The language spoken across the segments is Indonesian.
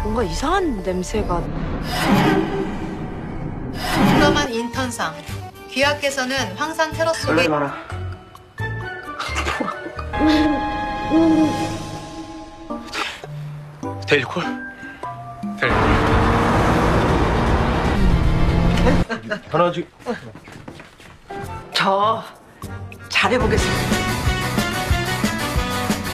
뭔가 이상한 냄새가. 민감한 인턴상. 귀하께서는 황산 테러 속에 마라. 데일리콜? 데일리콜. 하나 지 저 잘해보겠습니다.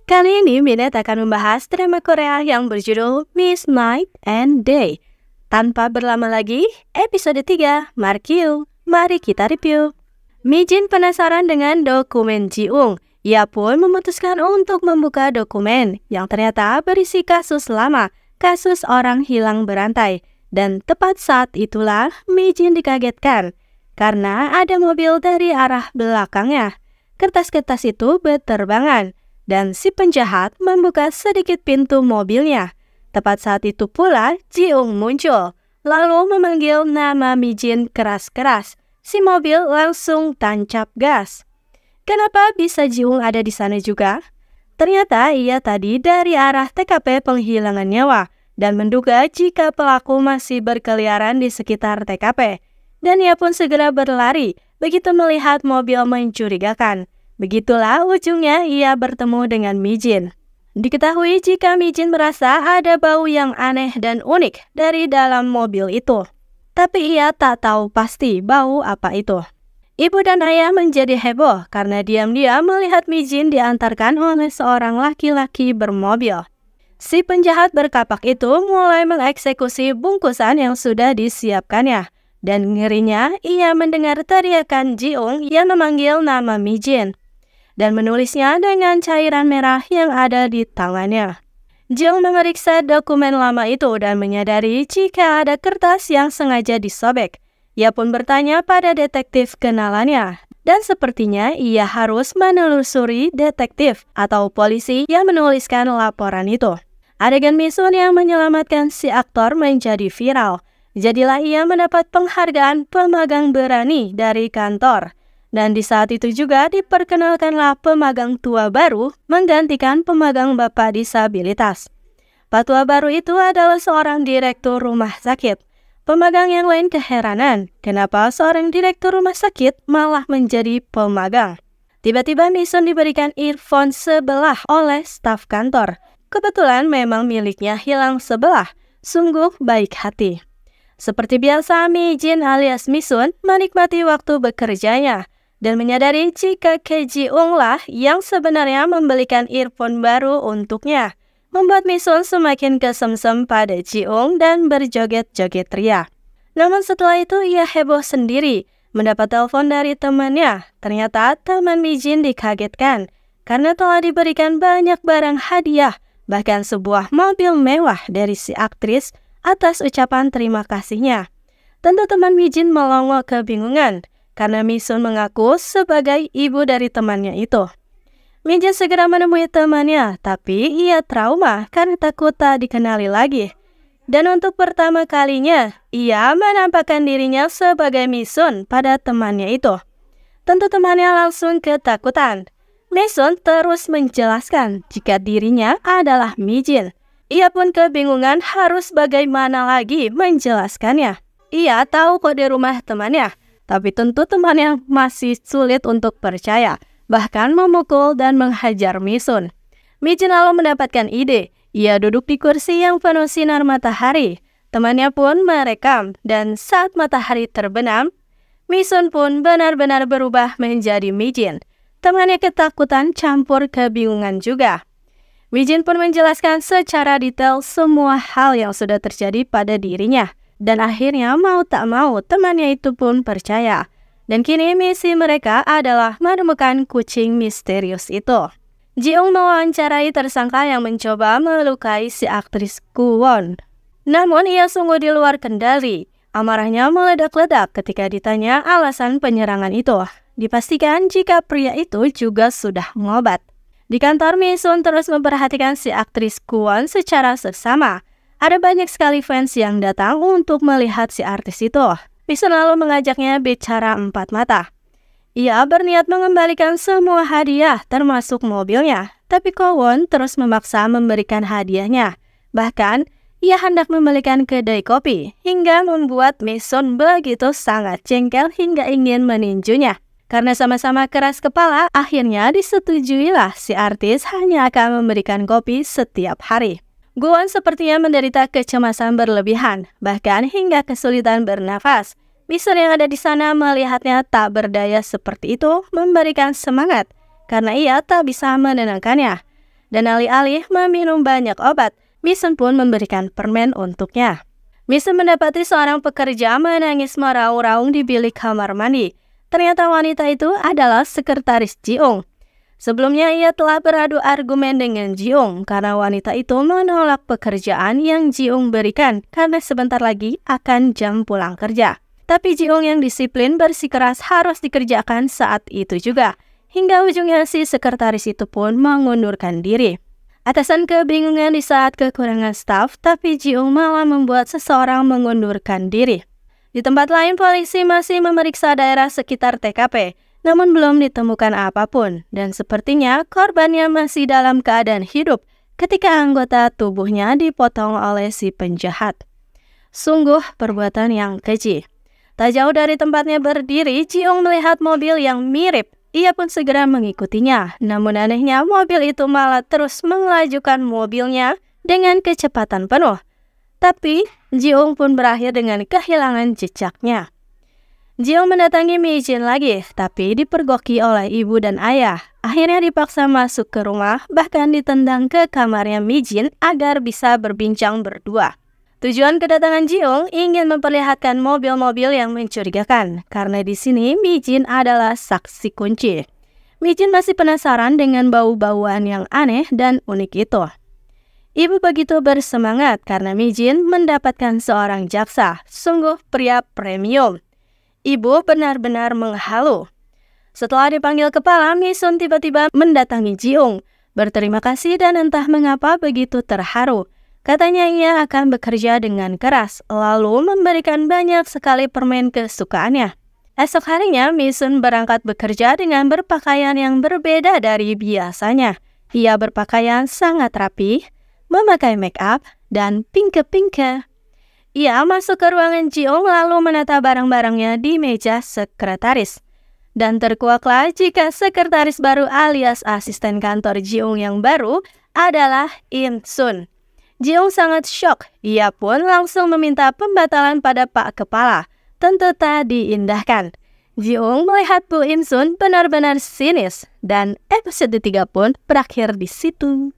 Kali ini Minette akan membahas drama Korea yang berjudul Miss Night and Day. Tanpa berlama lagi, episode 3, Mark You. Mari kita review. Mi-jin penasaran dengan dokumen Ji-ung. Ia pun memutuskan untuk membuka dokumen yang ternyata berisi kasus lama, kasus orang hilang berantai. Dan tepat saat itulah Mi-jin dikagetkan karena ada mobil dari arah belakangnya. Kertas-kertas itu berterbangan dan si penjahat membuka sedikit pintu mobilnya. Tepat saat itu pula Ji-ung muncul, lalu memanggil nama Mi-jin keras-keras. Si mobil langsung tancap gas. Kenapa bisa Ji-ung ada di sana juga? Ternyata ia tadi dari arah TKP penghilangan nyawa dan menduga jika pelaku masih berkeliaran di sekitar TKP. Dan ia pun segera berlari begitu melihat mobil mencurigakan. Begitulah ujungnya ia bertemu dengan Mi-jin. Diketahui jika Mi-jin merasa ada bau yang aneh dan unik dari dalam mobil itu. Tapi ia tak tahu pasti bau apa itu. Ibu dan ayah menjadi heboh karena diam-diam melihat Mi-jin diantarkan oleh seorang laki-laki bermobil. Si penjahat berkapak itu mulai mengeksekusi bungkusan yang sudah disiapkannya. Dan ngerinya ia mendengar teriakan Ji-ung yang memanggil nama Mi-jin dan menulisnya dengan cairan merah yang ada di tangannya. Ji-ung memeriksa dokumen lama itu dan menyadari jika ada kertas yang sengaja disobek. Ia pun bertanya pada detektif kenalannya. Dan sepertinya ia harus menelusuri detektif atau polisi yang menuliskan laporan itu. Adegan Mi-sun yang menyelamatkan si aktor menjadi viral. Jadilah ia mendapat penghargaan pemagang berani dari kantor. Dan di saat itu juga diperkenalkanlah pemagang tua baru menggantikan pemagang bapak disabilitas. Pak tua baru itu adalah seorang direktur rumah sakit. Pemagang yang lain keheranan, kenapa seorang direktur rumah sakit malah menjadi pemagang. Tiba-tiba Mi-sun diberikan earphone sebelah oleh staf kantor. Kebetulan memang miliknya hilang sebelah, sungguh baik hati. Seperti biasa, Mi-jin alias Mi-sun menikmati waktu bekerjanya dan menyadari jika Ji-ung lah yang sebenarnya membelikan earphone baru untuknya. Membuat Mi-sun semakin kesemsem pada Ji-ung dan berjoget-joget ria. Namun setelah itu ia heboh sendiri mendapat telepon dari temannya. Ternyata teman Mi-jin dikagetkan karena telah diberikan banyak barang hadiah, bahkan sebuah mobil mewah dari si aktris atas ucapan terima kasihnya. Tentu teman Mi-jin melongo kebingungan karena Mi-sun mengaku sebagai ibu dari temannya itu. Mi-jin segera menemui temannya, tapi ia trauma karena takut tak dikenali lagi. Dan untuk pertama kalinya, ia menampakkan dirinya sebagai Mi-sun pada temannya itu. Tentu temannya langsung ketakutan. Mi-sun terus menjelaskan jika dirinya adalah Mi-jin. Ia pun kebingungan harus bagaimana lagi menjelaskannya. Ia tahu kode rumah temannya, tapi tentu temannya masih sulit untuk percaya, bahkan memukul dan menghajar Mi-sun. Mi-jin lalu mendapatkan ide. Ia duduk di kursi yang penuh sinar matahari. Temannya pun merekam, dan saat matahari terbenam, Mi-sun pun benar-benar berubah menjadi Mi-jin. Temannya ketakutan campur kebingungan juga. Mi-jin pun menjelaskan secara detail semua hal yang sudah terjadi pada dirinya. Dan akhirnya mau tak mau temannya itu pun percaya. Dan kini misi mereka adalah menemukan kucing misterius itu. Ji-ung mewawancarai tersangka yang mencoba melukai si aktris Kwon. Namun ia sungguh di luar kendali. Amarahnya meledak-ledak ketika ditanya alasan penyerangan itu. Dipastikan jika pria itu juga sudah mengobat. Di kantor, Mi-sun terus memperhatikan si aktris Kwon secara seksama. Ada banyak sekali fans yang datang untuk melihat si artis itu. Mi-sun lalu mengajaknya bicara empat mata. Ia berniat mengembalikan semua hadiah termasuk mobilnya. Tapi Kwon terus memaksa memberikan hadiahnya. Bahkan, ia hendak membelikan kedai kopi, hingga membuat Mason begitu sangat jengkel hingga ingin meninjunya. Karena sama-sama keras kepala, akhirnya disetujuilah si artis hanya akan memberikan kopi setiap hari. Gwon sepertinya menderita kecemasan berlebihan, bahkan hingga kesulitan bernafas. Mason yang ada di sana melihatnya tak berdaya seperti itu memberikan semangat, karena ia tak bisa menenangkannya. Dan alih-alih meminum banyak obat, Mason pun memberikan permen untuknya. Mason mendapati seorang pekerja menangis meraung-raung di bilik kamar mandi. Ternyata wanita itu adalah sekretaris Ji-ung. Sebelumnya ia telah beradu argumen dengan Ji-ung karena wanita itu menolak pekerjaan yang Ji-ung berikan karena sebentar lagi akan jam pulang kerja. Tapi Ji-ung yang disiplin bersikeras harus dikerjakan saat itu juga. Hingga ujungnya si sekretaris itu pun mengundurkan diri. Atasan kebingungan di saat kekurangan staf, tapi Ji-ung malah membuat seseorang mengundurkan diri. Di tempat lain, polisi masih memeriksa daerah sekitar TKP, namun belum ditemukan apapun, dan sepertinya korbannya masih dalam keadaan hidup ketika anggota tubuhnya dipotong oleh si penjahat. Sungguh perbuatan yang keji. Tak jauh dari tempatnya berdiri, Ji-ung melihat mobil yang mirip. Ia pun segera mengikutinya, namun anehnya mobil itu malah terus melajukan mobilnya dengan kecepatan penuh. Tapi Ji-ung pun berakhir dengan kehilangan jejaknya. Ji-ung mendatangi Mi-jin lagi, tapi dipergoki oleh ibu dan ayah. Akhirnya dipaksa masuk ke rumah, bahkan ditendang ke kamarnya Mi-jin agar bisa berbincang berdua. Tujuan kedatangan Ji-ung ingin memperlihatkan mobil-mobil yang mencurigakan, karena di sini Mi-jin adalah saksi kunci. Mi-jin masih penasaran dengan bau-bauan yang aneh dan unik itu. Ibu begitu bersemangat karena Mi-jin mendapatkan seorang jaksa, sungguh pria premium. Ibu benar-benar menghalu. Setelah dipanggil kepala, Mi-sun tiba-tiba mendatangi Ji-ung, berterima kasih dan entah mengapa begitu terharu. Katanya ia akan bekerja dengan keras, lalu memberikan banyak sekali permen kesukaannya. Esok harinya, Mi-sun berangkat bekerja dengan berpakaian yang berbeda dari biasanya. Ia berpakaian sangat rapi, memakai make up, dan pinke-pinke. Ia masuk ke ruangan Ji-ung lalu menata barang-barangnya di meja sekretaris. Dan terkuaklah jika sekretaris baru alias asisten kantor Ji-ung yang baru adalah In-sun. Ji-ung sangat syok, ia pun langsung meminta pembatalan pada Pak Kepala. Tentu tak diindahkan. Ji-ung melihat Bu In-sun benar-benar sinis, dan episode 3 pun berakhir di situ.